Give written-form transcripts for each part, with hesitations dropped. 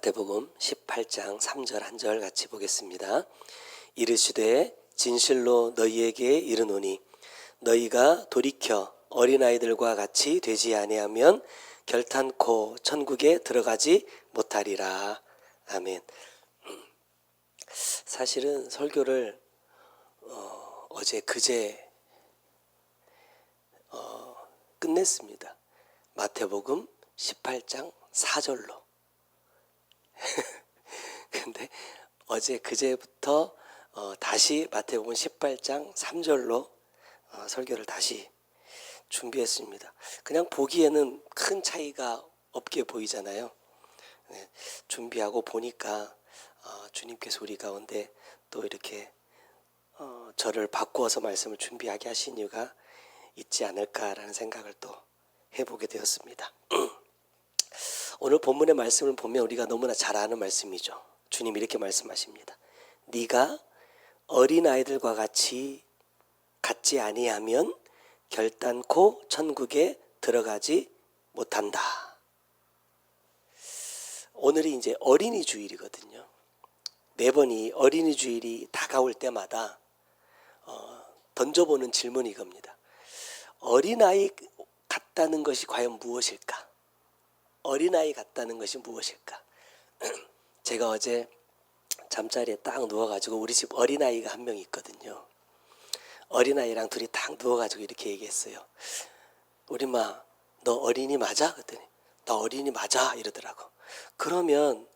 마태복음 18장 3절 한 절 같이 보겠습니다. 이르시되 진실로 너희에게 이르노니 너희가 돌이켜 어린아이들과 같이 되지 아니하면 결탄코 천국에 들어가지 못하리라. 아멘. 사실은 설교를 어제 그제 끝냈습니다. 마태복음 18장 4절로. 근데 어제 그제부터 다시 마태복음 18장 3절로 설교를 다시 준비했습니다. 그냥 보기에는 큰 차이가 없게 보이잖아요. 네, 준비하고 보니까 주님께서 우리 가운데 또 이렇게 저를 바꾸어서 말씀을 준비하게 하신 이유가 있지 않을까라는 생각을 또 해보게 되었습니다. 오늘 본문의 말씀을 보면 우리가 너무나 잘 아는 말씀이죠. 주님이 이렇게 말씀하십니다. 네가 어린아이들과 같이 갖지 아니하면 결단코 천국에 들어가지 못한다. 오늘이 이제 어린이 주일이거든요. 매번 이 어린이 주일이 다가올 때마다 던져보는 질문이 이겁니다. 어린아이 같다는 것이 과연 무엇일까? 어린아이 같다는 것이 무엇일까? 제가 어제 잠자리에 딱 누워가지고 우리 집 어린아이가 한 명 있거든요. 어린아이랑 둘이 딱 누워가지고 이렇게 얘기했어요. 우리 마, 너 어린이 맞아? 그랬더니 나 어린이 맞아 이러더라고. 그러면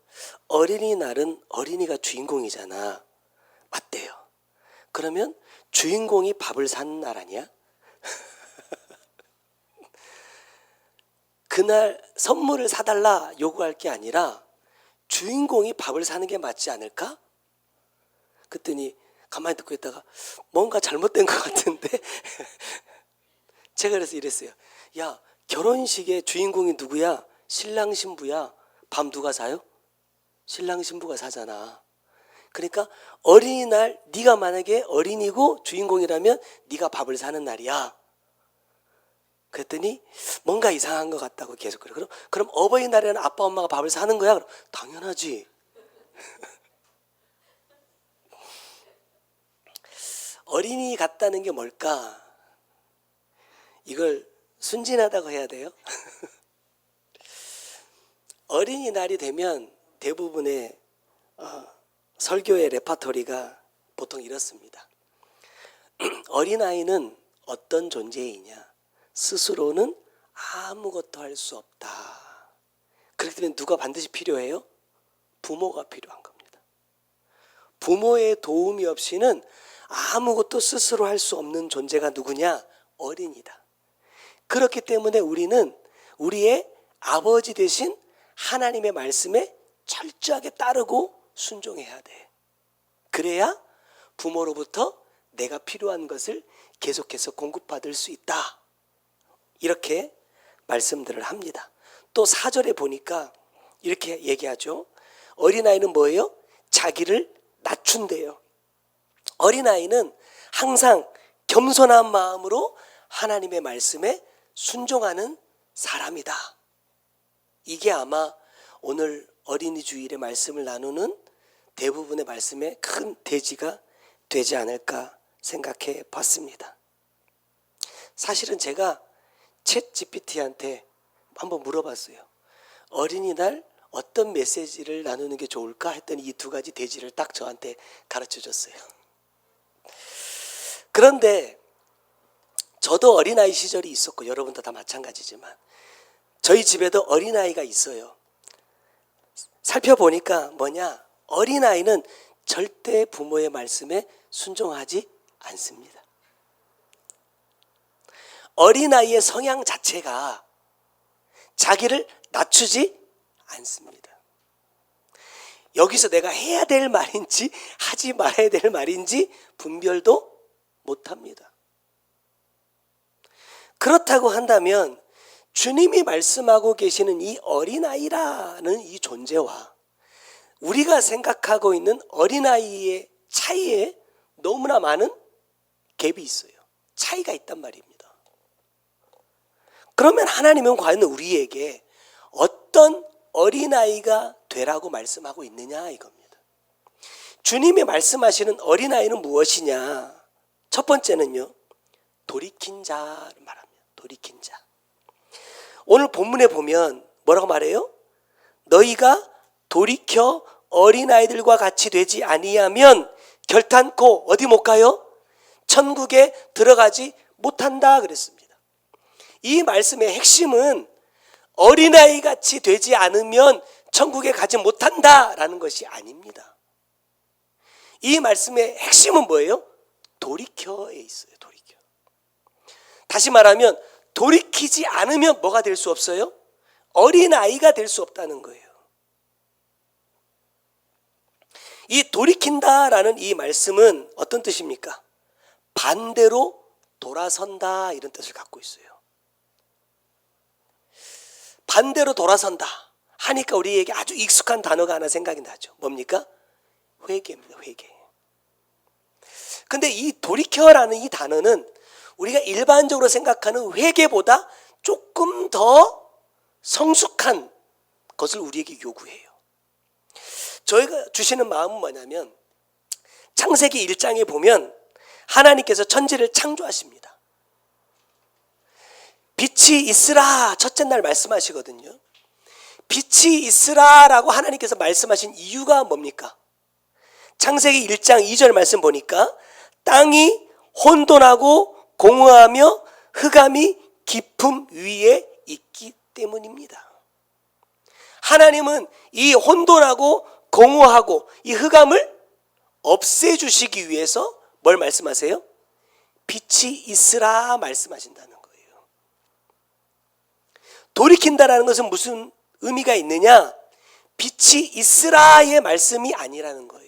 어린이날은 어린이가 주인공이잖아. 맞대요. 그러면 주인공이 밥을 사는 날 아니야? 그날 선물을 사달라 요구할 게 아니라 주인공이 밥을 사는 게 맞지 않을까? 그랬더니 가만히 듣고 있다가 뭔가 잘못된 것 같은데 제가 그래서 이랬어요. 야, 결혼식의 주인공이 누구야? 신랑 신부야. 밥 누가 사요? 신랑 신부가 사잖아. 그러니까 어린이날 네가 만약에 어린이고 주인공이라면 네가 밥을 사는 날이야. 그랬더니 뭔가 이상한 것 같다고 계속 그래. 그럼 어버이날에는 아빠 엄마가 밥을 사는 거야? 그럼 당연하지. 어린이 같다는 게 뭘까? 이걸 순진하다고 해야 돼요? 어린이날이 되면 대부분의 설교의 레파토리가 보통 이렇습니다. 어린아이는 어떤 존재이냐? 스스로는 아무것도 할 수 없다. 그렇기 때문에 누가 반드시 필요해요? 부모가 필요한 겁니다. 부모의 도움이 없이는 아무것도 스스로 할 수 없는 존재가 누구냐? 어린이다. 그렇기 때문에 우리는 우리의 아버지 되신 하나님의 말씀에 철저하게 따르고 순종해야 돼. 그래야 부모로부터 내가 필요한 것을 계속해서 공급받을 수 있다. 이렇게 말씀들을 합니다. 또 4절에 보니까 이렇게 얘기하죠. 어린아이는 뭐예요? 자기를 낮춘대요. 어린아이는 항상 겸손한 마음으로 하나님의 말씀에 순종하는 사람이다. 이게 아마 오늘 어린이 주일의 말씀을 나누는 대부분의 말씀에 큰 대지가 되지 않을까 생각해 봤습니다. 사실은 제가 챗 GPT한테 한번 물어봤어요. 어린이날 어떤 메시지를 나누는 게 좋을까 했더니 이 두 가지 대지를 딱 저한테 가르쳐 줬어요. 그런데 저도 어린아이 시절이 있었고 여러분도 다 마찬가지지만 저희 집에도 어린아이가 있어요. 살펴보니까 뭐냐? 어린아이는 절대 부모의 말씀에 순종하지 않습니다. 어린아이의 성향 자체가 자기를 낮추지 않습니다. 여기서 내가 해야 될 말인지 하지 말아야 될 말인지 분별도 못합니다. 그렇다고 한다면 주님이 말씀하고 계시는 이 어린아이라는 이 존재와 우리가 생각하고 있는 어린아이의 차이에 너무나 많은 갭이 있어요. 차이가 있단 말입니다. 그러면 하나님은 과연 우리에게 어떤 어린아이가 되라고 말씀하고 있느냐 이겁니다. 주님이 말씀하시는 어린아이는 무엇이냐? 첫 번째는요, 돌이킨 자를 말합니다. 돌이킨 자. 오늘 본문에 보면 뭐라고 말해요? 너희가 돌이켜 어린아이들과 같이 되지 아니하면 결탄코 어디 못 가요? 천국에 들어가지 못한다 그랬습니다. 이 말씀의 핵심은 어린아이 같이 되지 않으면 천국에 가지 못한다라는 것이 아닙니다. 이 말씀의 핵심은 뭐예요? 돌이켜에 있어요. 돌이켜. 다시 말하면 돌이키지 않으면 뭐가 될 수 없어요? 어린아이가 될 수 없다는 거예요. 이 돌이킨다라는 이 말씀은 어떤 뜻입니까? 반대로 돌아선다 이런 뜻을 갖고 있어요. 반대로 돌아선다 하니까 우리에게 아주 익숙한 단어가 하나 생각이 나죠. 뭡니까? 회개입니다. 회개. 근데 이 돌이켜라는 이 단어는 우리가 일반적으로 생각하는 회개보다 조금 더 성숙한 것을 우리에게 요구해요. 저희가 주시는 마음은 뭐냐면 창세기 1장에 보면 하나님께서 천지를 창조하십니다. 빛이 있으라 첫째 날 말씀하시거든요. 빛이 있으라라고 하나님께서 말씀하신 이유가 뭡니까? 창세기 1장 2절 말씀 보니까 땅이 혼돈하고 공허하며 흑암이 깊음 위에 있기 때문입니다. 하나님은 이 혼돈하고 공허하고 이 흑암을 없애주시기 위해서 뭘 말씀하세요? 빛이 있으라 말씀하신다는 거예요. 돌이킨다라는 것은 무슨 의미가 있느냐? 빛이 있으라의 말씀이 아니라는 거예요.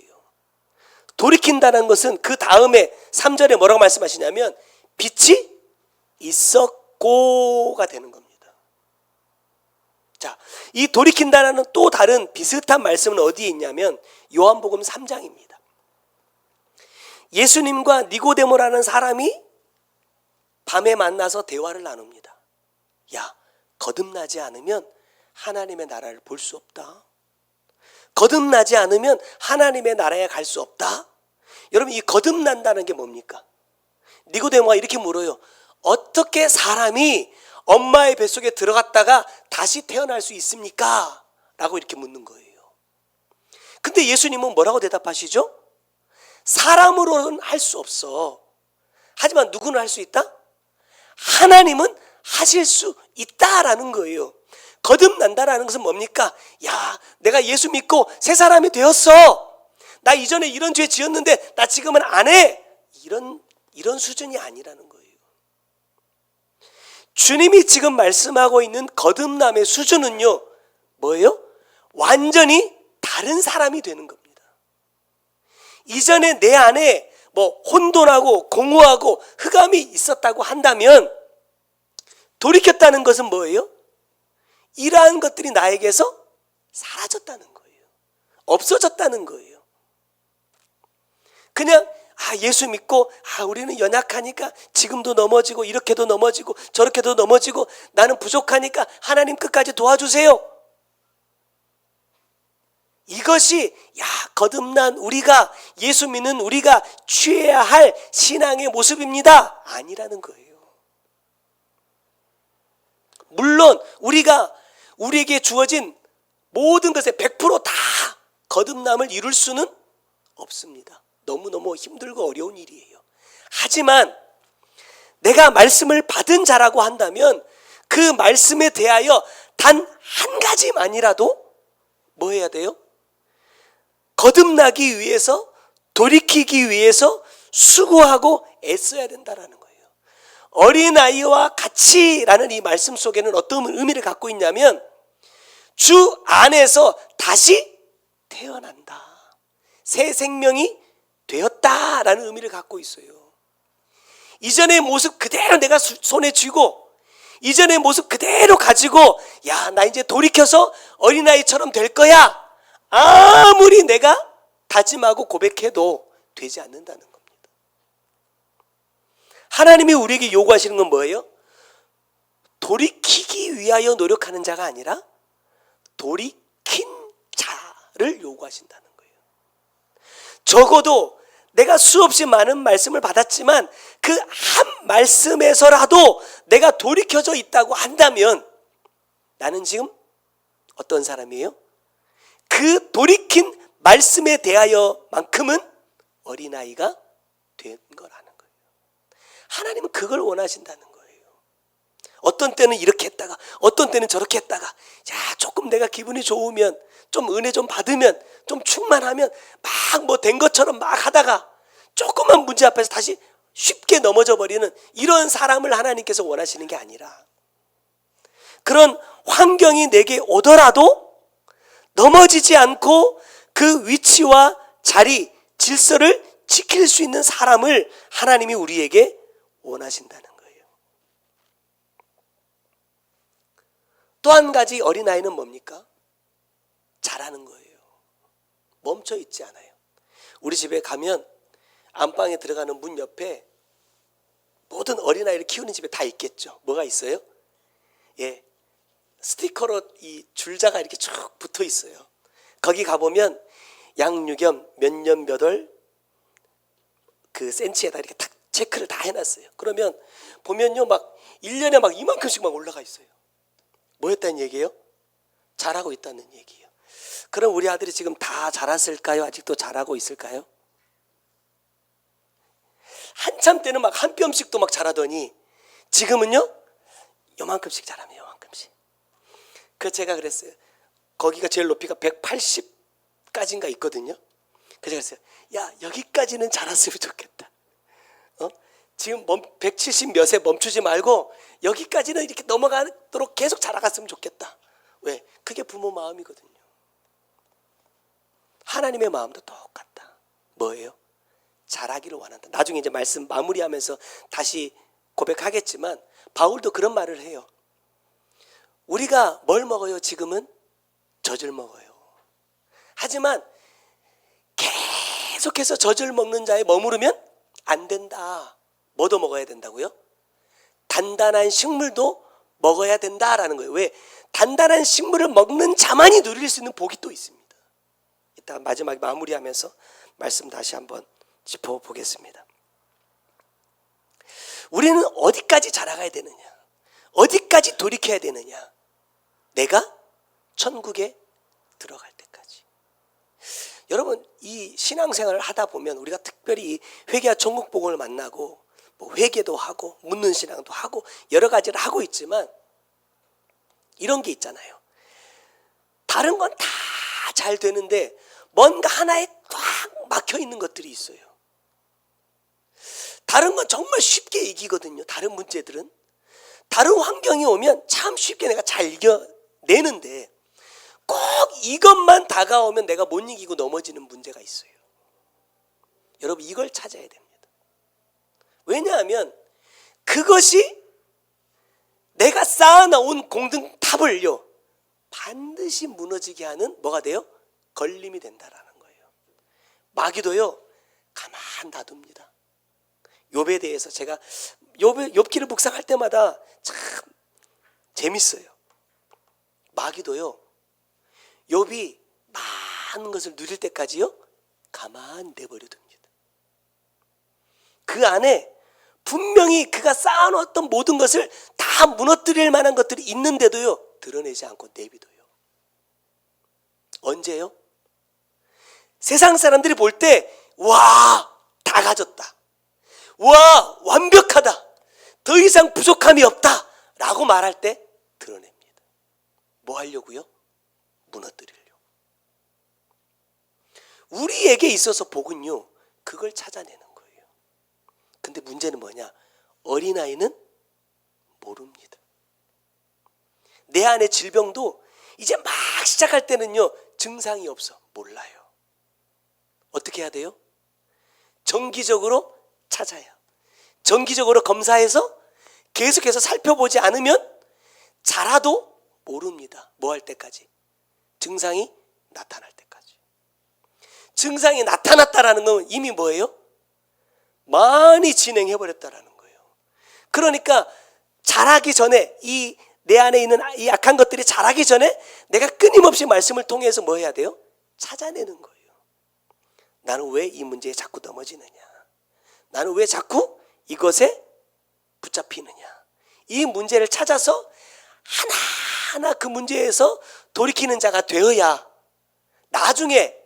돌이킨다는 것은 그 다음에 3절에 뭐라고 말씀하시냐면 빛이 있었고가 되는 겁니다. 자, 이 돌이킨다라는 또 다른 비슷한 말씀은 어디에 있냐면 요한복음 3장입니다. 예수님과 니고데모라는 사람이 밤에 만나서 대화를 나눕니다. 야, 거듭나지 않으면 하나님의 나라를 볼 수 없다. 거듭나지 않으면 하나님의 나라에 갈 수 없다. 여러분, 이 거듭난다는 게 뭡니까? 니고데모가 이렇게 물어요. 어떻게 사람이 엄마의 뱃속에 들어갔다가 다시 태어날 수 있습니까? 라고 이렇게 묻는 거예요. 근데 예수님은 뭐라고 대답하시죠? 사람으로는 할 수 없어. 하지만 누구는 할 수 있다? 하나님은 하실 수 있다라는 거예요. 거듭난다라는 것은 뭡니까? 야, 내가 예수 믿고 새 사람이 되었어. 나 이전에 이런 죄 지었는데 나 지금은 안 해. 이런 수준이 아니라는 거예요. 주님이 지금 말씀하고 있는 거듭남의 수준은요, 뭐예요? 완전히 다른 사람이 되는 겁니다. 이전에 내 안에 뭐 혼돈하고 공허하고 흑암이 있었다고 한다면 돌이켰다는 것은 뭐예요? 이러한 것들이 나에게서 사라졌다는 거예요. 없어졌다는 거예요. 그냥 예수 믿고 우리는 연약하니까 지금도 넘어지고 이렇게도 넘어지고 저렇게도 넘어지고 나는 부족하니까 하나님 끝까지 도와주세요. 이것이 거듭난 우리가, 예수 믿는 우리가 취해야 할 신앙의 모습입니다. 아니라는 거예요. 물론 우리에게 주어진 모든 것의 100% 다 거듭남을 이룰 수는 없습니다. 너무너무 힘들고 어려운 일이에요. 하지만 내가 말씀을 받은 자라고 한다면 그 말씀에 대하여 단 한 가지만이라도 뭐 해야 돼요? 거듭나기 위해서, 돌이키기 위해서 수고하고 애써야 된다라는 거예요. 어린아이와 같이라는 이 말씀 속에는 어떤 의미를 갖고 있냐면 주 안에서 다시 태어난다. 새 생명이 되었다라는 의미를 갖고 있어요. 이전의 모습 그대로 내가 손에 쥐고 이전의 모습 그대로 가지고 나 이제 돌이켜서 어린아이처럼 될 거야. 아무리 내가 다짐하고 고백해도 되지 않는다는 겁니다. 하나님이 우리에게 요구하시는 건 뭐예요? 돌이키기 위하여 노력하는 자가 아니라 돌이킨 자. 요구하신다는 거예요. 적어도 내가 수없이 많은 말씀을 받았지만 그 한 말씀에서라도 내가 돌이켜져 있다고 한다면 나는 지금 어떤 사람이에요? 그 돌이킨 말씀에 대하여만큼은 어린아이가 된 거라는 거예요. 하나님은 그걸 원하신다는 거예요. 어떤 때는 이렇게 했다가 어떤 때는 저렇게 했다가 야 조금 내가 기분이 좋으면 좀 은혜 좀 받으면 좀 충만하면 막 뭐 된 것처럼 막 하다가 조그만 문제 앞에서 다시 쉽게 넘어져 버리는 이런 사람을 하나님께서 원하시는 게 아니라 그런 환경이 내게 오더라도 넘어지지 않고 그 위치와 자리, 질서를 지킬 수 있는 사람을 하나님이 우리에게 원하신다는 거예요. 또 한 가지 어린아이는 뭡니까? 잘하는 거예요. 멈춰 있지 않아요. 우리 집에 가면 안방에 들어가는 문 옆에 모든 어린아이를 키우는 집에 다 있겠죠. 뭐가 있어요? 예, 스티커로 이 줄자가 이렇게 쭉 붙어 있어요. 거기 가보면 양육염 몇 년 몇 월 그 센치에다 이렇게 탁 체크를 다 해놨어요. 그러면 보면요 막 1년에 막 이만큼씩 막 올라가 있어요. 뭐 했다는 얘기예요? 잘하고 있다는 얘기예요. 그럼 우리 아들이 지금 다 자랐을까요? 아직도 잘하고 있을까요? 한참 때는 막 한 뼘씩도 막 자라더니 지금은요 요만큼씩 자라면 요만큼씩. 그 제가 그랬어요. 거기가 제일 높이가 180까지인가 있거든요. 그래서 그랬어요. 야 여기까지는 자랐으면 좋겠다. 지금 170 몇에 멈추지 말고 여기까지는 이렇게 넘어가도록 계속 자라갔으면 좋겠다. 왜? 그게 부모 마음이거든요. 하나님의 마음도 똑같다. 뭐예요? 잘하기를 원한다. 나중에 이제 말씀 마무리하면서 다시 고백하겠지만 바울도 그런 말을 해요. 우리가 뭘 먹어요? 지금은 젖을 먹어요. 하지만 계속해서 젖을 먹는 자에 머무르면 안 된다. 뭐도 먹어야 된다고요? 단단한 식물도 먹어야 된다라는 거예요. 왜? 단단한 식물을 먹는 자만이 누릴 수 있는 복이 또 있습니다. 이따 마지막에 마무리하면서 말씀 다시 한번 짚어보겠습니다. 우리는 어디까지 자라가야 되느냐? 어디까지 돌이켜야 되느냐? 내가 천국에 들어갈 때까지. 여러분 이 신앙생활을 하다 보면 우리가 특별히 회개와 천국복음을 만나고 뭐 회개도 하고 묻는 신앙도 하고 여러 가지를 하고 있지만 이런 게 있잖아요. 다른 건 다 잘 되는데 뭔가 하나에 꽉 막혀 있는 것들이 있어요. 다른 건 정말 쉽게 이기거든요. 다른 문제들은 다른 환경이 오면 참 쉽게 내가 잘 이겨내는데 꼭 이것만 다가오면 내가 못 이기고 넘어지는 문제가 있어요. 여러분 이걸 찾아야 됩니다. 왜냐하면 그것이 내가 쌓아놓은 공든탑을요 반드시 무너지게 하는 뭐가 돼요? 걸림이 된다라는 거예요. 마귀도요 가만 놔둡니다. 욥에 대해서 제가 욥기를 묵상할 때마다 참 재밌어요. 마귀도요 욥이 많은 것을 누릴 때까지요 가만 내버려 둡니다. 그 안에 분명히 그가 쌓아놓았던 모든 것을 다 무너뜨릴 만한 것들이 있는데도요 드러내지 않고 내비둬요. 언제요? 세상 사람들이 볼 때 와, 다 가졌다. 와, 완벽하다. 더 이상 부족함이 없다 라고 말할 때 드러냅니다. 뭐 하려고요? 무너뜨리려고. 우리에게 있어서 복은요 그걸 찾아내는 거예요. 근데 문제는 뭐냐? 어린아이는 모릅니다. 내 안의 질병도 이제 막 시작할 때는요 증상이 없어. 몰라요. 어떻게 해야 돼요? 정기적으로 찾아요. 정기적으로 검사해서 계속해서 살펴보지 않으면 자라도 모릅니다. 뭐 할 때까지? 증상이 나타날 때까지. 증상이 나타났다라는 건 이미 뭐예요? 많이 진행해버렸다라는 거예요. 그러니까 자라기 전에 이 내 안에 있는 이 약한 것들이 자라기 전에 내가 끊임없이 말씀을 통해서 뭐 해야 돼요? 찾아내는 거예요. 나는 왜 이 문제에 자꾸 넘어지느냐? 나는 왜 자꾸 이것에 붙잡히느냐? 이 문제를 찾아서 하나하나 그 문제에서 돌이키는 자가 되어야 나중에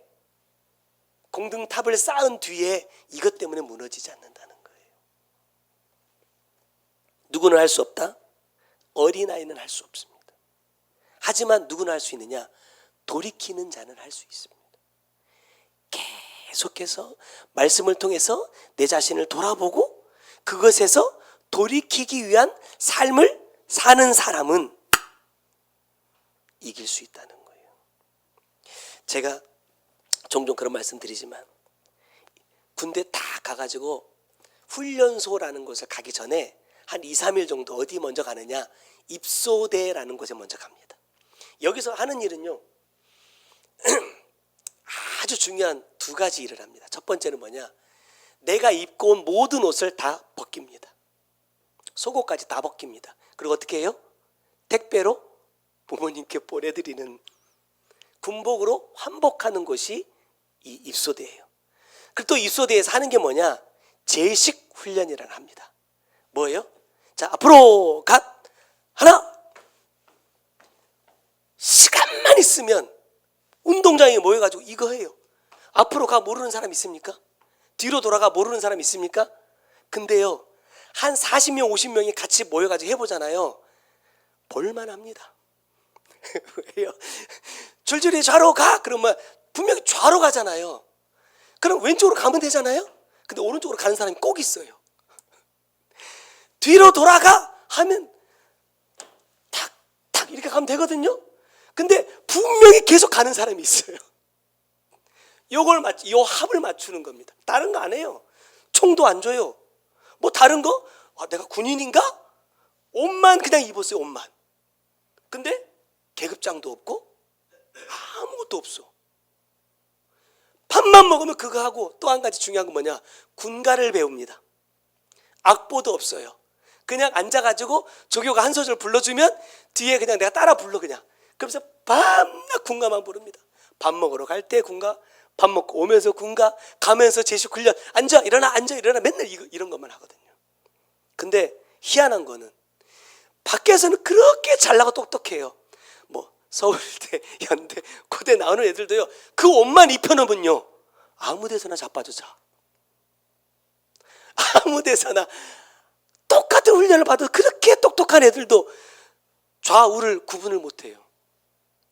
공등탑을 쌓은 뒤에 이것 때문에 무너지지 않는다는 거예요. 누구는 할 수 없다? 어린아이는 할 수 없습니다. 하지만 누구는 할 수 있느냐? 돌이키는 자는 할 수 있습니다. 계속해서 말씀을 통해서 내 자신을 돌아보고 그것에서 돌이키기 위한 삶을 사는 사람은 이길 수 있다는 거예요. 제가 종종 그런 말씀 드리지만 군대 다 가가지고 훈련소라는 곳을 가기 전에 한 2, 3일 정도 어디 먼저 가느냐? 입소대라는 곳에 먼저 갑니다. 여기서 하는 일은요 아주 중요한 두 가지 일을 합니다. 첫 번째는 뭐냐? 내가 입고 온 모든 옷을 다 벗깁니다. 속옷까지 다 벗깁니다. 그리고 어떻게 해요? 택배로 부모님께 보내드리는 군복으로 환복하는 곳이 이 입소대예요. 그리고 또 입소대에서 하는 게 뭐냐? 제식 훈련이라고 합니다. 뭐예요? 자, 앞으로 갓 하나. 시간만 있으면 운동장에 모여가지고 이거 해요. 앞으로 가 모르는 사람 있습니까? 뒤로 돌아가 모르는 사람 있습니까? 근데요 한 40명 50명이 같이 모여가지고 해보잖아요. 볼만합니다. 왜요? 줄줄이 좌로 가 그러면 분명히 좌로 가잖아요. 그럼 왼쪽으로 가면 되잖아요. 근데 오른쪽으로 가는 사람이 꼭 있어요. 뒤로 돌아가 하면 탁탁 이렇게 가면 되거든요. 근데 분명히 계속 가는 사람이 있어요. 요 합을 맞추는 겁니다. 다른 거 안 해요. 총도 안 줘요. 뭐 다른 거? 내가 군인인가? 옷만 그냥 입었어요. 옷만. 근데 계급장도 없고 아무것도 없어. 밥만 먹으면 그거 하고 또 한 가지 중요한 건 뭐냐? 군가를 배웁니다. 악보도 없어요. 그냥 앉아가지고 조교가 한 소절 불러주면 뒤에 그냥 내가 따라 불러 그냥. 그러면서 밤낮 군가만 부릅니다. 밥 먹으러 갈 때 군가, 밥 먹고 오면서 군가, 가면서 제식 훈련, 앉아 일어나 맨날 이런 것만 하거든요. 근데 희한한 거는 밖에서는 그렇게 잘나고 똑똑해요. 뭐 서울대, 연대, 고대 나오는 애들도요 그 옷만 입혀놓으면요 아무 데서나 자빠져 자. 아무 데서나 똑같은 훈련을 받아도 그렇게 똑똑한 애들도 좌우를 구분을 못해요.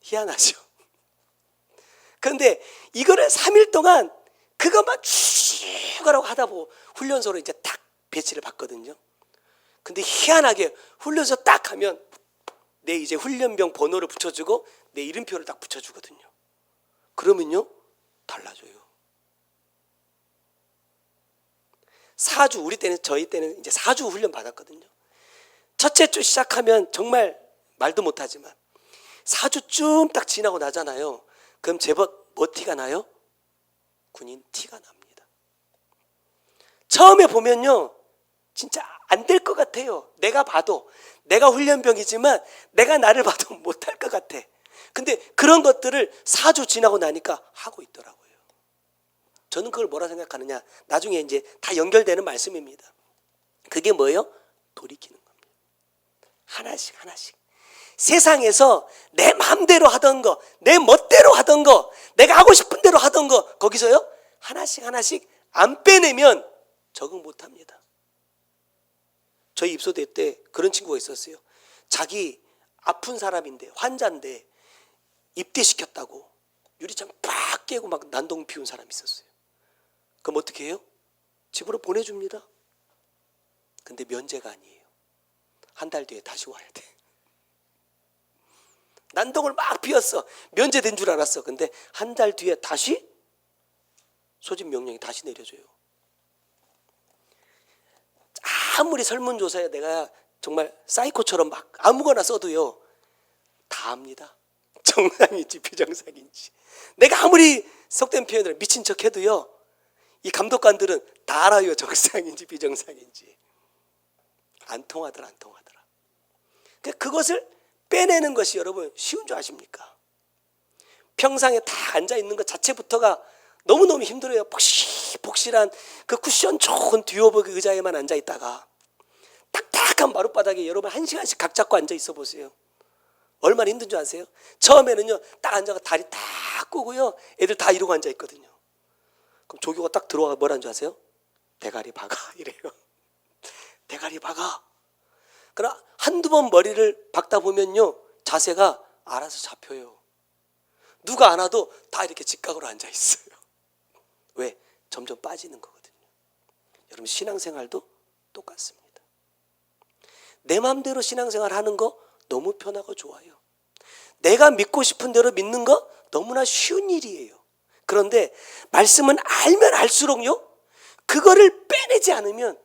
희한하죠. 그런데 이거를 3일 동안 그것만 쭉 하라고 하다 보고 훈련소로 이제 딱 배치를 받거든요. 근데 희한하게 훈련소 딱 하면 내 이제 훈련병 번호를 붙여주고 내 이름표를 딱 붙여주거든요. 그러면요 달라져요. 4주 우리 때는 저희 때는 이제 4주 훈련 받았거든요. 첫째 주 시작하면 정말 말도 못하지만 4주쯤 딱 지나고 나잖아요. 그럼 제법 뭐 티가 나요? 군인 티가 납니다. 처음에 보면요 진짜 안 될 것 같아요. 내가 봐도 내가 훈련병이지만 내가 나를 봐도 못할 것 같아. 근데 그런 것들을 4주 지나고 나니까 하고 있더라고요. 저는 그걸 뭐라 생각하느냐, 나중에 이제 다 연결되는 말씀입니다. 그게 뭐예요? 돌이키는 겁니다. 하나씩 하나씩. 세상에서 내 마음대로 하던 거, 내 멋대로 하던 거, 내가 하고 싶은 대로 하던 거, 거기서요 하나씩 하나씩 안 빼내면 적응 못합니다. 저희 입소대 때 그런 친구가 있었어요. 자기 아픈 사람인데, 환자인데 입대시켰다고 유리창 팍 깨고 막 난동 피운 사람이 있었어요. 그럼 어떻게 해요? 집으로 보내줍니다. 근데 면제가 아니에요. 한 달 뒤에 다시 와야 돼. 난동을 막 피웠어. 면제된 줄 알았어. 근데 한 달 뒤에 다시 소집 명령이 다시 내려져요. 아무리 설문조사에 내가 정말 사이코처럼 막 아무거나 써도요 다 압니다. 정상인지 비정상인지. 내가 아무리 속된 표현으로 미친 척 해도요 이 감독관들은 다 알아요. 정상인지 비정상인지. 안 통하더라. 그것을 빼내는 것이 여러분 쉬운 줄 아십니까? 평상에 딱 앉아 있는 것 자체부터가 너무너무 힘들어요. 복실복실한 그 쿠션 좋은 듀오버 의자에만 앉아 있다가 딱딱한 마룻바닥에 여러분 1시간씩 각 잡고 앉아 있어 보세요. 얼마나 힘든 줄 아세요? 처음에는요, 딱 앉아가 다리 딱 꼬고요, 애들 다 이러고 앉아 있거든요. 그럼 조교가 딱 들어와가 뭐라는 줄 아세요? 대가리 박아 이래요. 대가리 박아. 그러나 한두 번 머리를 박다 보면요, 자세가 알아서 잡혀요. 누가 안 와도 다 이렇게 직각으로 앉아 있어요. 왜? 점점 빠지는 거거든요. 여러분 신앙생활도 똑같습니다. 내 마음대로 신앙생활 하는 거 너무 편하고 좋아요. 내가 믿고 싶은 대로 믿는 거 너무나 쉬운 일이에요. 그런데 말씀은 알면 알수록요, 그거를 빼내지 않으면,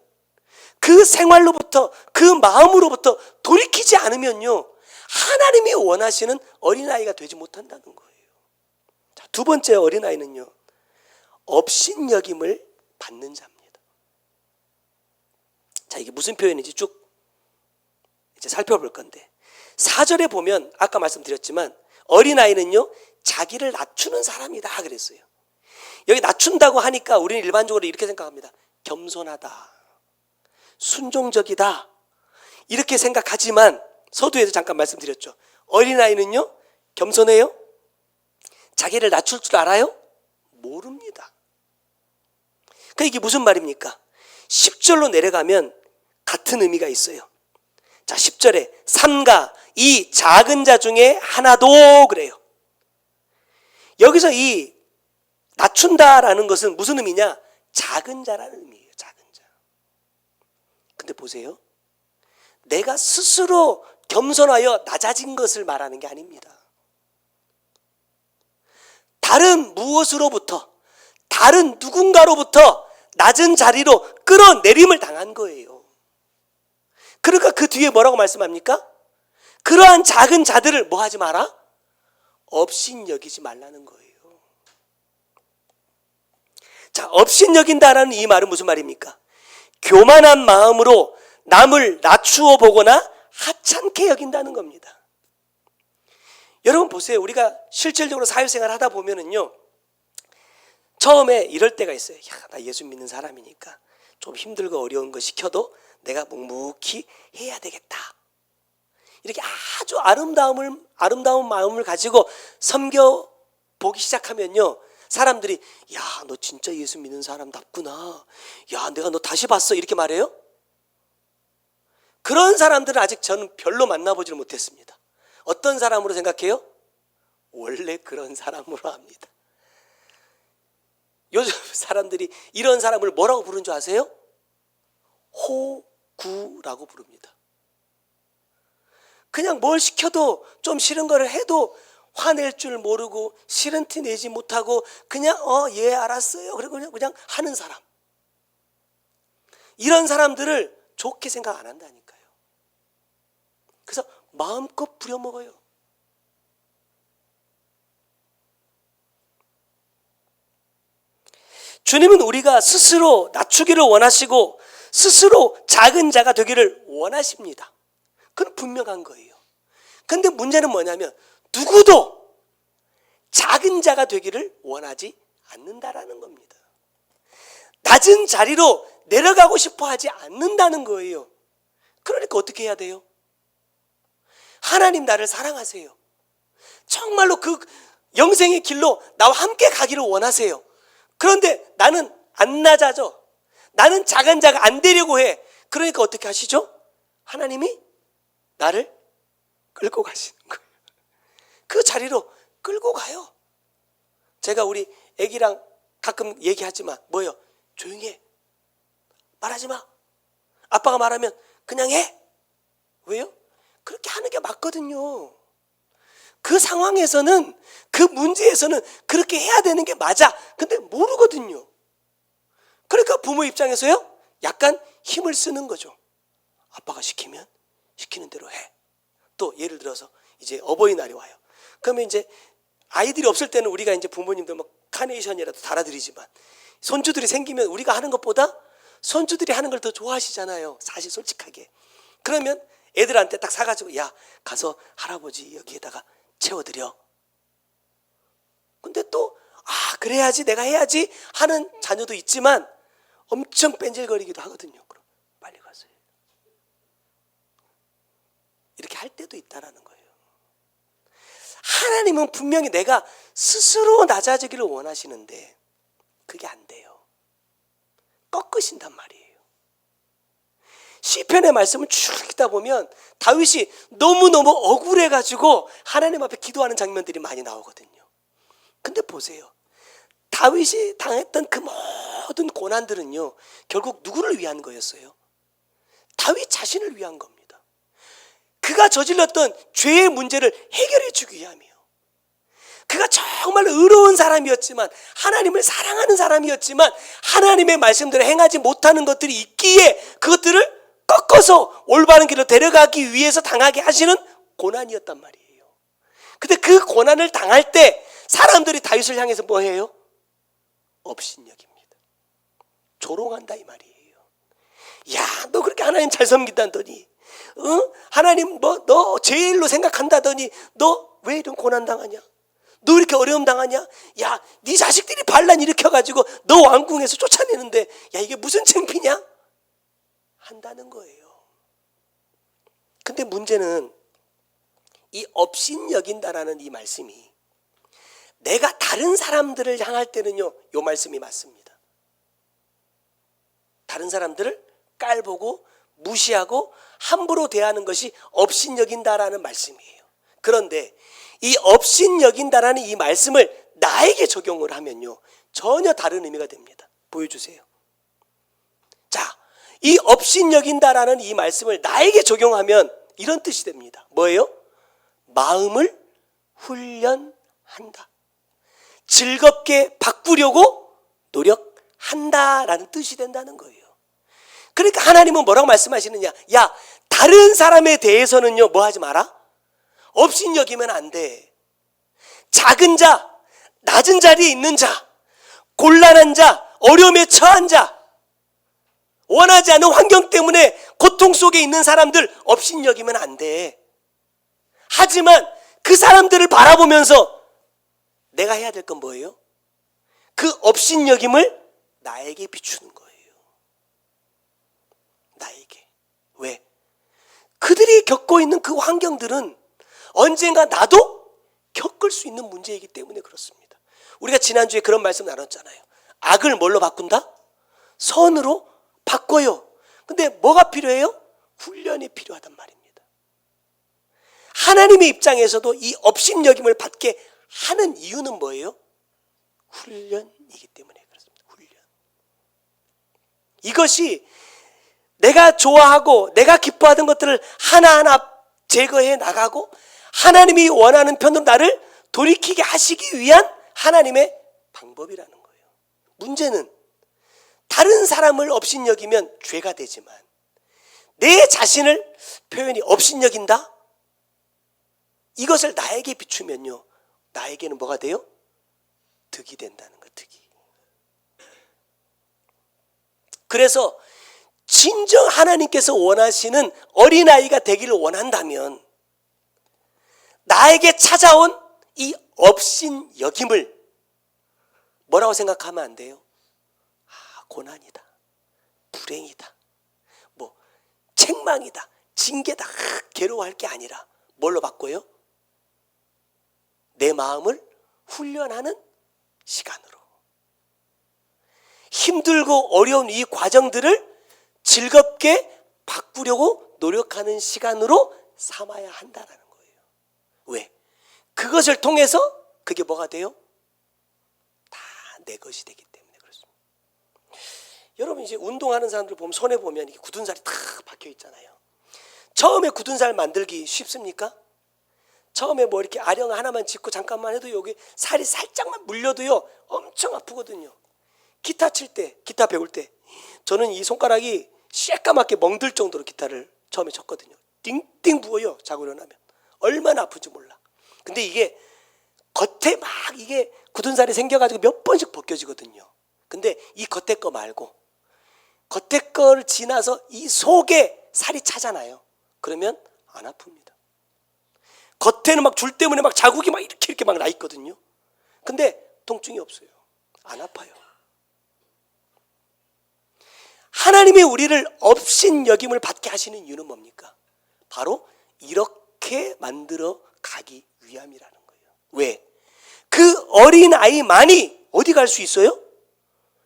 그 생활로부터, 그 마음으로부터 돌이키지 않으면요, 하나님이 원하시는 어린아이가 되지 못한다는 거예요. 자, 두 번째 어린아이는요, 업신여김을 받는 자입니다. 자, 이게 무슨 표현인지 쭉 이제 살펴볼 건데, 4절에 보면 아까 말씀드렸지만 어린아이는요, 자기를 낮추는 사람이다 그랬어요. 여기 낮춘다고 하니까 우리는 일반적으로 이렇게 생각합니다. 겸손하다, 순종적이다, 이렇게 생각하지만 서두에도 잠깐 말씀드렸죠. 어린아이는요, 겸손해요? 자기를 낮출 줄 알아요? 모릅니다. 그러니까 이게 무슨 말입니까? 10절로 내려가면 같은 의미가 있어요. 자, 10절에 삼가 이 작은 자 중에 하나도 그래요. 여기서 이 낮춘다라는 것은 무슨 의미냐? 작은 자라는 의미예요. 작은 자. 근데 보세요, 내가 스스로 겸손하여 낮아진 것을 말하는 게 아닙니다. 다른 무엇으로부터, 다른 누군가로부터 낮은 자리로 끌어내림을 당한 거예요. 그러니까 그 뒤에 뭐라고 말씀합니까? 그러한 작은 자들을 뭐 하지 마라? 업신여기지 말라는 거예요. 자, 업신여긴다라는 이 말은 무슨 말입니까? 교만한 마음으로 남을 낮추어 보거나 하찮게 여긴다는 겁니다. 여러분 보세요. 우리가 실질적으로 사회생활 하다 보면은요, 처음에 이럴 때가 있어요. 야, 나 예수 믿는 사람이니까 좀 힘들고 어려운 거 시켜도 내가 묵묵히 해야 되겠다. 이렇게 아주 아름다운 마음을 가지고 섬겨 보기 시작하면요, 사람들이 야, 너 진짜 예수 믿는 사람답구나. 야, 내가 너 다시 봤어. 이렇게 말해요. 그런 사람들은 아직 저는 별로 만나보지를 못했습니다. 어떤 사람으로 생각해요? 원래 그런 사람으로 합니다. 요즘 사람들이 이런 사람을 뭐라고 부르는 줄 아세요? 호구라고 부릅니다. 그냥 뭘 시켜도, 좀 싫은 거를 해도 화낼 줄 모르고 싫은 티 내지 못하고 그냥 예 알았어요, 그리고 그냥 하는 사람. 이런 사람들을 좋게 생각 안 한다니까요. 그래서 마음껏 부려먹어요. 주님은 우리가 스스로 낮추기를 원하시고 스스로 작은 자가 되기를 원하십니다. 그건 분명한 거예요. 근데 문제는 뭐냐면 누구도 작은 자가 되기를 원하지 않는다라는 겁니다. 낮은 자리로 내려가고 싶어 하지 않는다는 거예요. 그러니까 어떻게 해야 돼요? 하나님 나를 사랑하세요. 정말로 그 영생의 길로 나와 함께 가기를 원하세요. 그런데 나는 안 낮아져. 나는 작은 자가 안 되려고 해. 그러니까 어떻게 하시죠? 하나님이 나를 끌고 가시는 거예요. 그 자리로 끌고 가요. 제가 우리 애기랑 가끔 얘기하지만 뭐예요? 조용히 해. 말하지 마. 아빠가 말하면 그냥 해. 왜요? 그렇게 하는 게 맞거든요. 그 상황에서는, 그 문제에서는 그렇게 해야 되는 게 맞아. 근데 모르거든요. 그러니까 부모 입장에서요, 약간 힘을 쓰는 거죠. 아빠가 시키면 시키는 대로 해. 또 예를 들어서 이제 어버이날이 와요. 그러면 이제 아이들이 없을 때는 우리가 이제 부모님들 막 카네이션이라도 달아드리지만, 손주들이 생기면 우리가 하는 것보다 손주들이 하는 걸 더 좋아하시잖아요. 사실 솔직하게. 그러면 애들한테 딱 사가지고 야, 가서 할아버지 여기에다가 채워드려. 근데 또 그래야지, 내가 해야지 하는 자녀도 있지만 엄청 뺀질거리기도 하거든요. 그럼 빨리 가세요. 이렇게 할 때도 있다라는 거예요. 하나님은 분명히 내가 스스로 낮아지기를 원하시는데 그게 안 돼요. 꺾으신단 말이에요. 시편의 말씀을 쭉 읽다 보면 다윗이 너무너무 억울해가지고 하나님 앞에 기도하는 장면들이 많이 나오거든요. 근데 보세요. 다윗이 당했던 그 모든 고난들은요, 결국 누구를 위한 거였어요? 다윗 자신을 위한 겁니다. 그가 저질렀던 죄의 문제를 해결해 주기 위함이요. 그가 정말 의로운 사람이었지만, 하나님을 사랑하는 사람이었지만 하나님의 말씀대로 행하지 못하는 것들이 있기에 그것들을 꺾어서 올바른 길로 데려가기 위해서 당하게 하시는 고난이었단 말이에요. 근데 그 고난을 당할 때 사람들이 다윗을 향해서 뭐 해요? 업신여깁니다. 조롱한다 이 말이에요. 야, 너 그렇게 하나님 잘 섬긴다더니, 하나님 너 제일로 생각한다더니 너 왜 이런 고난 당하냐? 너 이렇게 어려움 당하냐? 야, 네 자식들이 반란 일으켜가지고 너 왕궁에서 쫓아내는데, 야, 이게 무슨 창피냐? 한다는 거예요. 근데 문제는 이 업신여긴다라는 이 말씀이 내가 다른 사람들을 향할 때는요, 이 말씀이 맞습니다. 다른 사람들을 깔보고 무시하고 함부로 대하는 것이 업신여긴다라는 말씀이에요. 그런데 이 업신여긴다라는 이 말씀을 나에게 적용을 하면요, 전혀 다른 의미가 됩니다. 보여주세요. 자, 이 업신여긴다라는 이 말씀을 나에게 적용하면 이런 뜻이 됩니다. 뭐예요? 마음을 훈련한다. 즐겁게 바꾸려고 노력한다라는 뜻이 된다는 거예요. 그러니까 하나님은 뭐라고 말씀하시느냐? 야, 다른 사람에 대해서는요, 뭐 하지 마라? 업신여기면 안 돼. 작은 자, 낮은 자리에 있는 자, 곤란한 자, 어려움에 처한 자, 원하지 않는 환경 때문에 고통 속에 있는 사람들 업신여기면 안 돼. 하지만 그 사람들을 바라보면서 내가 해야 될 건 뭐예요? 그 업신여김을 나에게 비추는 거예요. 나에게. 왜? 그들이 겪고 있는 그 환경들은 언젠가 나도 겪을 수 있는 문제이기 때문에 그렇습니다. 우리가 지난주에 그런 말씀 나눴잖아요. 악을 뭘로 바꾼다? 선으로 바꿔요. 근데 뭐가 필요해요? 훈련이 필요하단 말입니다. 하나님의 입장에서도 이 업신여김을 받게 하는 이유는 뭐예요? 훈련이기 때문에 그렇습니다. 훈련. 이것이 내가 좋아하고 내가 기뻐하던 것들을 하나하나 제거해 나가고 하나님이 원하는 편으로 나를 돌이키게 하시기 위한 하나님의 방법이라는 거예요. 문제는 다른 사람을 업신여기면 죄가 되지만 내 자신을 표현이 업신여긴다? 이것을 나에게 비추면요, 나에게는 뭐가 돼요? 득이 된다는 거, 득이. 그래서 진정 하나님께서 원하시는 어린아이가 되기를 원한다면 나에게 찾아온 이 업신여김을 뭐라고 생각하면 안 돼요? 고난이다, 불행이다, 뭐 책망이다, 징계다, 괴로워할 게 아니라 뭘로 바꿔요? 내 마음을 훈련하는 시간으로. 힘들고 어려운 이 과정들을 즐겁게 바꾸려고 노력하는 시간으로 삼아야 한다는 거예요. 왜? 그것을 통해서 그게 뭐가 돼요? 다 내 것이 되기 때문에 그렇습니다. 여러분, 이제 운동하는 사람들 보면 손에 보면 이렇게 굳은 살이 탁 박혀 있잖아요. 처음에 굳은 살 만들기 쉽습니까? 처음에 뭐 이렇게 아령 하나만 짚고 잠깐만 해도 여기 살이 살짝만 물려도요, 엄청 아프거든요. 기타 칠 때, 기타 배울 때 저는 이 손가락이 새까맣게 멍들 정도로 기타를 처음에 쳤거든요. 띵띵 부어요. 자고 일어나면. 얼마나 아픈지 몰라. 근데 이게 겉에 막 이게 굳은 살이 생겨가지고 몇 번씩 벗겨지거든요. 근데 이 겉에 거 말고 겉에 거를 지나서 이 속에 살이 차잖아요. 그러면 안 아픕니다. 겉에는 막 줄 때문에 막 자국이 막 이렇게 막 나 있거든요. 근데 통증이 없어요. 안 아파요. 하나님의 우리를 업신여김을 받게 하시는 이유는 뭡니까? 바로 이렇게 만들어 가기 위함이라는 거예요. 왜? 그 어린아이만이 어디 갈 수 있어요?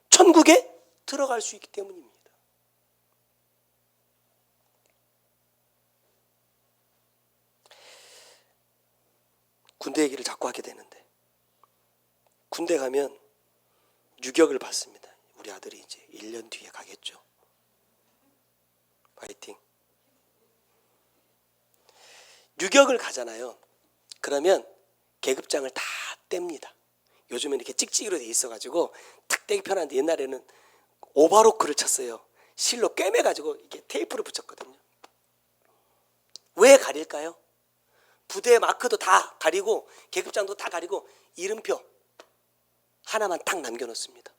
천국에 들어갈 수 있기 때문입니다. 군대 얘기를 자꾸 하게 되는데, 군대 가면 유격을 받습니다. 우리 아들이 이제 1년 뒤에 가겠죠. 파이팅. 유격을 가잖아요. 그러면 계급장을 다 뗍니다. 요즘엔 이렇게 찍찍이로 돼 있어가지고 탁 떼기 편한데, 옛날에는 오바로크를 쳤어요. 실로 꿰매가지고 이렇게 테이프를 붙였거든요. 왜 가릴까요? 부대 마크도 다 가리고 계급장도 다 가리고 이름표 하나만 딱 남겨놓습니다.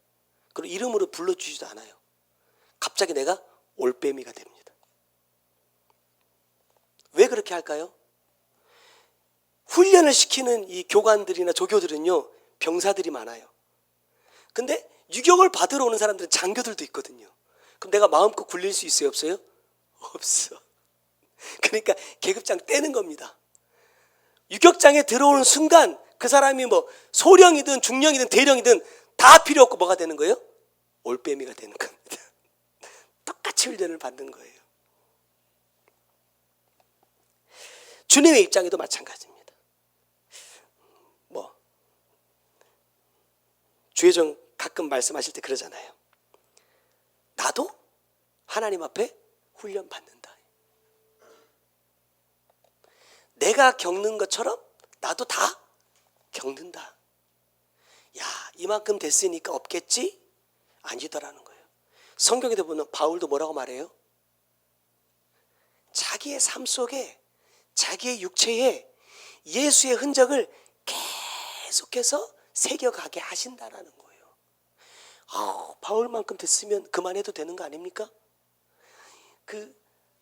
그리고 이름으로 불러주지도 않아요. 갑자기 내가 올빼미가 됩니다. 왜 그렇게 할까요? 훈련을 시키는 이 교관들이나 조교들은요, 병사들이 많아요. 근데 유격을 받으러 오는 사람들은 장교들도 있거든요. 그럼 내가 마음껏 굴릴 수 있어요, 없어요? 없어. 그러니까 계급장 떼는 겁니다. 유격장에 들어오는 순간 그 사람이 뭐 소령이든 중령이든 대령이든 다 필요 없고 뭐가 되는 거예요? 올빼미가 되는 겁니다. 똑같이 훈련을 받는 거예요. 주님의 입장에도 마찬가지입니다. 뭐 주의종 가끔 말씀하실 때 그러잖아요. 나도 하나님 앞에 훈련 받는다. 내가 겪는 것처럼 나도 다 겪는다. 야, 이만큼 됐으니까 없겠지? 아니더라는 거예요. 성경에도 보면 바울도 뭐라고 말해요? 자기의 삶 속에, 자기의 육체에 예수의 흔적을 계속해서 새겨가게 하신다라는 거예요. 바울만큼 됐으면 그만해도 되는 거 아닙니까? 그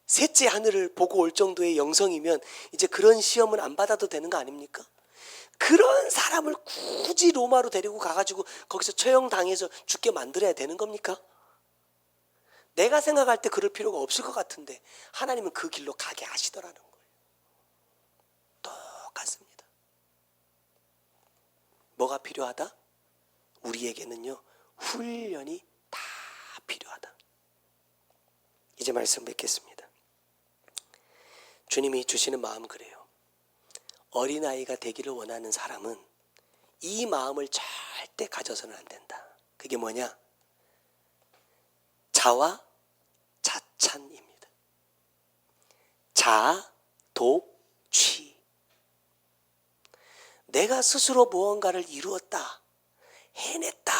셋째 하늘을 보고 올 정도의 영성이면 이제 그런 시험은 안 받아도 되는 거 아닙니까? 그런 사람을 굳이 로마로 데리고 가가지고 거기서 처형당해서 죽게 만들어야 되는 겁니까? 내가 생각할 때 그럴 필요가 없을 것 같은데 하나님은 그 길로 가게 하시더라는 거예요. 똑같습니다. 뭐가 필요하다? 우리에게는요, 훈련이 다 필요하다. 이제 말씀 맺겠습니다. 주님이 주시는 마음 그래요. 어린아이가 되기를 원하는 사람은 이 마음을 절대 가져서는 안 된다. 그게 뭐냐? 자와 자찬입니다. 자도취. 내가 스스로 무언가를 이루었다, 해냈다,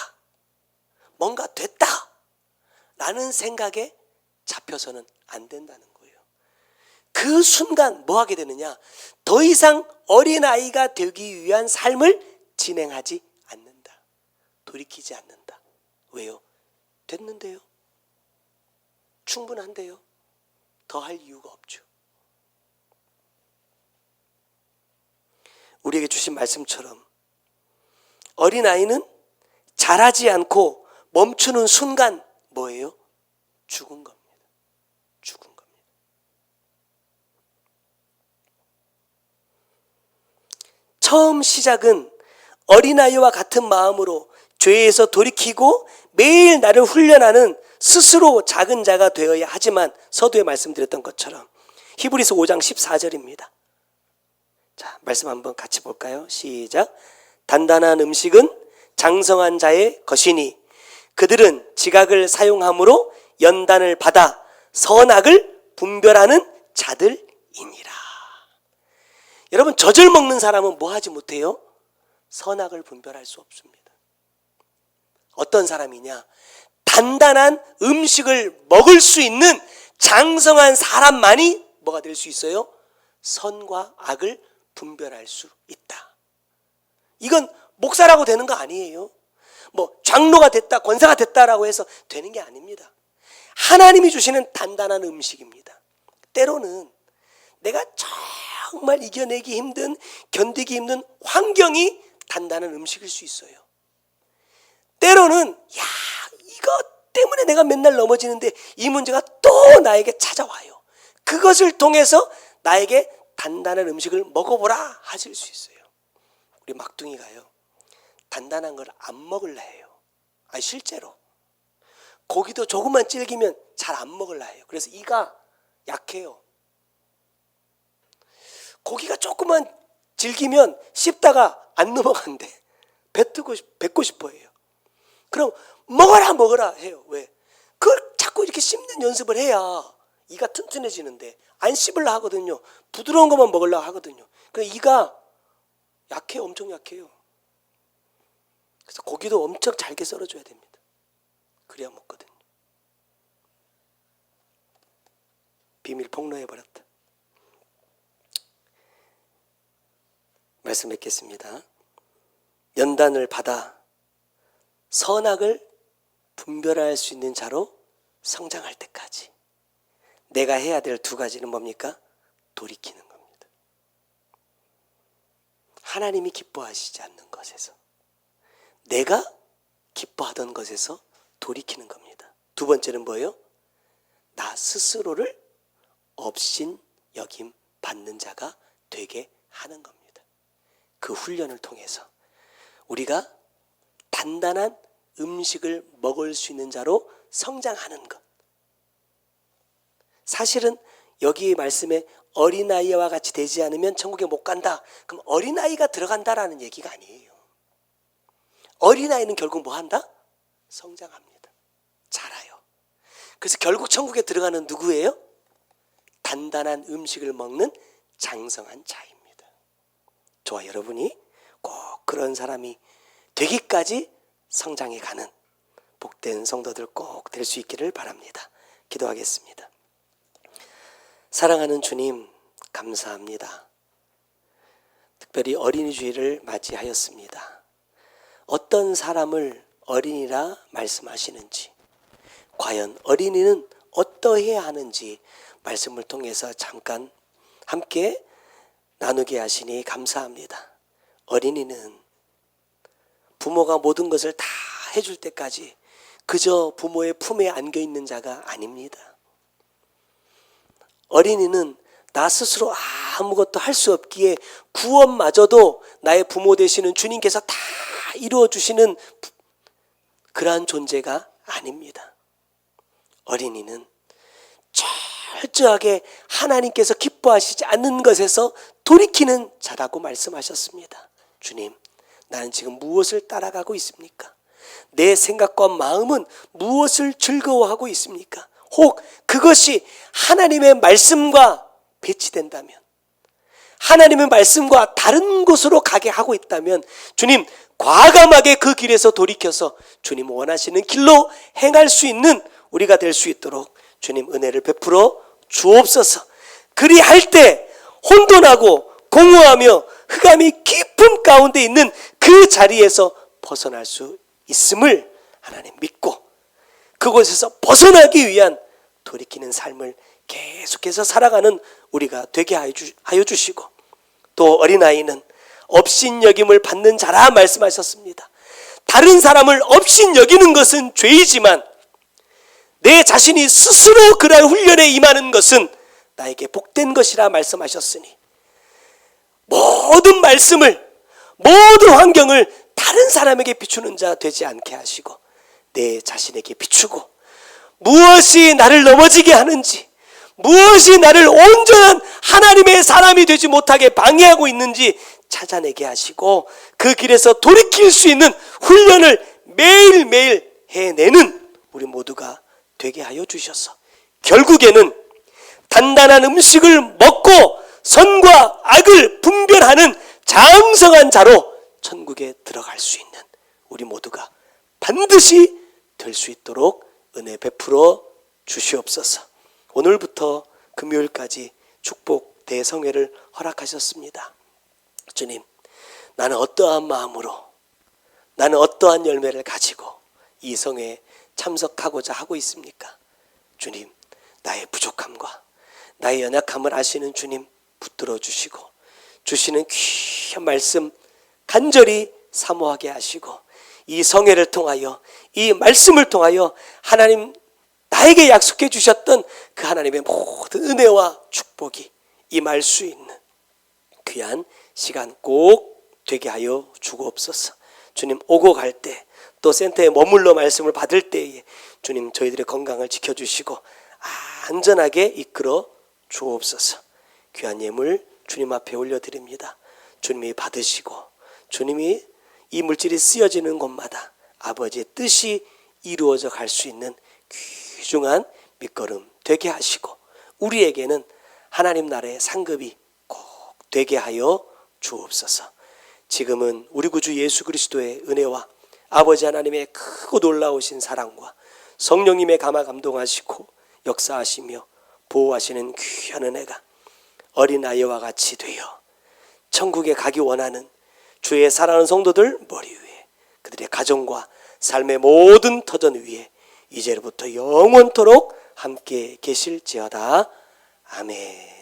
뭔가 됐다 라는 생각에 잡혀서는 안 된다는 거예요. 그 순간 뭐 하게 되느냐? 더 이상 어린아이가 되기 위한 삶을 진행하지 않는다. 돌이키지 않는다. 왜요? 됐는데요. 충분한데요. 더 할 이유가 없죠. 우리에게 주신 말씀처럼 어린아이는 자라지 않고 멈추는 순간 뭐예요? 죽은 겁니다. 죽은 겁니다. 처음 시작은 어린아이와 같은 마음으로 죄에서 돌이키고 매일 나를 훈련하는 스스로 작은 자가 되어야 하지만 서두에 말씀드렸던 것처럼 히브리서 5장 14절입니다. 자, 말씀 한번 같이 볼까요? 시작. 단단한 음식은 장성한 자의 것이니 그들은 지각을 사용함으로 연단을 받아 선악을 분별하는 자들이니라. 여러분, 젖을 먹는 사람은 뭐 하지 못해요? 선악을 분별할 수 없습니다. 어떤 사람이냐? 단단한 음식을 먹을 수 있는 장성한 사람만이 뭐가 될 수 있어요? 선과 악을 분별할 수 있다. 이건 목사라고 되는 거 아니에요. 뭐 장로가 됐다, 권사가 됐다라고 해서 되는 게 아닙니다. 하나님이 주시는 단단한 음식입니다. 때로는 내가 정말 이겨내기 힘든, 견디기 힘든 환경이 단단한 음식일 수 있어요. 때로는 야, 이것 때문에 내가 맨날 넘어지는데 이 문제가 또 나에게 찾아와요. 그것을 통해서 나에게 단단한 음식을 먹어보라 하실 수 있어요. 우리 막둥이가요, 단단한 걸 안 먹을라 해요. 아니 실제로 고기도 조금만 질기면 잘 안 먹을라 해요. 그래서 이가 약해요. 고기가 조금만 질기면 씹다가 안 넘어간대. 뱉고 싶어 해요. 그럼 먹어라 해요. 왜? 그걸 자꾸 이렇게 씹는 연습을 해야 이가 튼튼해지는데 안 씹으려 하거든요. 부드러운 것만 먹으려고 하거든요. 그래서 이가 약해요. 엄청 약해요. 그래서 고기도 엄청 잘게 썰어줘야 됩니다. 그래야 먹거든요. 비밀 폭로해버렸다. 말씀 맺겠습니다. 연단을 받아 선악을 분별할 수 있는 자로 성장할 때까지 내가 해야 될 두 가지는 뭡니까? 돌이키는 겁니다. 하나님이 기뻐하시지 않는 것에서, 내가 기뻐하던 것에서 돌이키는 겁니다. 두 번째는 뭐예요? 나 스스로를 업신 여김 받는 자가 되게 하는 겁니다. 그 훈련을 통해서 우리가 단단한 음식을 먹을 수 있는 자로 성장하는 것. 사실은 여기 말씀에 어린아이와 같이 되지 않으면 천국에 못 간다. 그럼 어린아이가 들어간다라는 얘기가 아니에요. 어린아이는 결국 뭐 한다? 성장합니다. 자라요. 그래서 결국 천국에 들어가는 누구예요? 단단한 음식을 먹는 장성한 자입니다. 저와 여러분이 꼭 그런 사람이 되기까지 성장해 가는 복된 성도들 꼭 될 수 있기를 바랍니다. 기도하겠습니다. 사랑하는 주님, 감사합니다. 특별히 어린이 주일을 맞이하였습니다. 어떤 사람을 어린이라 말씀하시는지, 과연 어린이는 어떠해야 하는지 말씀을 통해서 잠깐 함께 나누게 하시니 감사합니다. 어린이는 부모가 모든 것을 다 해줄 때까지 그저 부모의 품에 안겨 있는 자가 아닙니다. 어린이는 나 스스로 아무것도 할 수 없기에 구원마저도 나의 부모 되시는 주님께서 다 이루어 주시는 그러한 존재가 아닙니다. 어린이는 철저하게 하나님께서 기뻐하시지 않는 것에서 돌이키는 자라고 말씀하셨습니다. 주님, 나는 지금 무엇을 따라가고 있습니까? 내 생각과 마음은 무엇을 즐거워하고 있습니까? 혹 그것이 하나님의 말씀과 배치된다면, 하나님의 말씀과 다른 곳으로 가게 하고 있다면 주님, 과감하게 그 길에서 돌이켜서 주님 원하시는 길로 행할 수 있는 우리가 될 수 있도록 주님 은혜를 베풀어 주옵소서. 그리할 때 혼돈하고 공허하며 흑암이 깊은 가운데 있는 그 자리에서 벗어날 수 있음을 하나님 믿고 그곳에서 벗어나기 위한 돌이키는 삶을 계속해서 살아가는 우리가 되게 하여 주시고, 또 어린아이는 업신여김을 받는 자라 말씀하셨습니다. 다른 사람을 업신여기는 것은 죄이지만 내 자신이 스스로 그럴 훈련에 임하는 것은 나에게 복된 것이라 말씀하셨으니 모든 말씀을, 모든 환경을 다른 사람에게 비추는 자 되지 않게 하시고 내 자신에게 비추고 무엇이 나를 넘어지게 하는지, 무엇이 나를 온전한 하나님의 사람이 되지 못하게 방해하고 있는지 찾아내게 하시고 그 길에서 돌이킬 수 있는 훈련을 매일매일 해내는 우리 모두가 되게 하여 주셔서 결국에는 단단한 음식을 먹고 선과 악을 분별하는 장성한 자로 천국에 들어갈 수 있는 우리 모두가 반드시 될 수 있도록 은혜 베풀어 주시옵소서. 오늘부터 금요일까지 축복 대성회를 허락하셨습니다. 주님, 나는 어떠한 마음으로, 나는 어떠한 열매를 가지고 이 성회에 참석하고자 하고 있습니까? 주님, 나의 부족함과 나의 연약함을 아시는 주님 붙들어 주시고 주시는 귀한 말씀 간절히 사모하게 하시고 이 성회를 통하여 이 말씀을 통하여 하나님 나에게 약속해 주셨던 그 하나님의 모든 은혜와 축복이 임할 수 있는 귀한 시간 꼭 되게 하여 주옵소서. 주님 오고 갈 때 또 센터에 머물러 말씀을 받을 때에 주님 저희들의 건강을 지켜주시고 안전하게 이끌어 주옵소서. 귀한 예물 주님 앞에 올려드립니다. 주님이 받으시고 주님이 이 물질이 쓰여지는 곳마다 아버지의 뜻이 이루어져 갈 수 있는 귀중한 밑거름 되게 하시고 우리에게는 하나님 나라의 상급이 꼭 되게 하여 주옵소서. 지금은 우리 구주 예수 그리스도의 은혜와 아버지 하나님의 크고 놀라우신 사랑과 성령님의 감화 감동하시고 역사하시며 보호하시는 귀한 은혜가 어린아이와 같이 되어 천국에 가기 원하는 주의 사랑하는 성도들 머리 위에 그들의 가정과 삶의 모든 터전 위에 이제부터 영원토록 함께 계실지어다. 아멘.